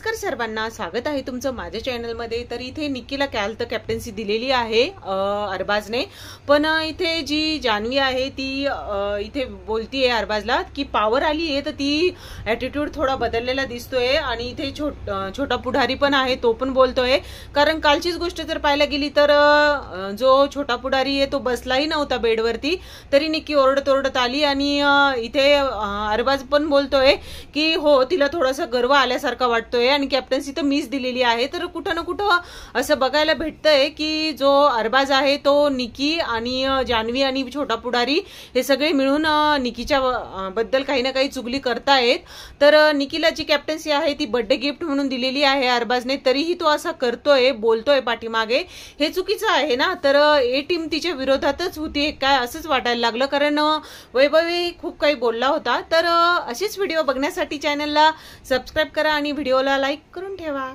नमस्कार सर्वांना, स्वागत आहे तुमचं माझ्या चॅनलमध्ये। तर इथे निकीला काल तर कॅप्टन्सी दिलेली आहे अरबाजने, पण इथे जी जान्हवी आहे ती इथे बोलतीये अरबाजला की पॉवर आली आहे, तर ती ॲटिट्यूड थोडा बदललेला दिसतोय। आणि इथे छोटा पुढारी पण आहे, तो पण बोलतोय। कारण कालचीच गोष्ट जर पाहायला गेली तर जो छोटा पुढारी आहे तो बसलाही नव्हता बेडवरती, तरी निकी ओरडत ओरडत आली। आणि इथे अरबाज पण बोलतोय की हो, तिला थोडासा गर्व आल्यासारखा वाटतोय आणि कॅप्टन्सी तर मीच दिलेली आहे। तर कुठं ना कुठं असं बघायला भेटतंय की जो अरबाज आहे तो निकी आणि जान्हवी आणि छोटा पुढारी हे सगळे मिळून निकीच्या बद्दल काही ना काही चुगली करतायत। तर निकीला जी कॅप्टन्सी आहे ती बर्थडे गिफ्ट म्हणून दिलेली आहे अरबाजने, तरीही तो असा करतोय, बोलतोय पाठीमागे, हे चुकीचं आहे ना। तर ए टीम तिच्या विरोधातच होती काय असंच वाटायला लागलं, कारण वैभवी खूप काही बोलला होता। तर अशीच व्हिडिओ बघण्यासाठी चॅनलला सबस्क्राइब करा आणि व्हिडिओला लाईक करून ठेवा।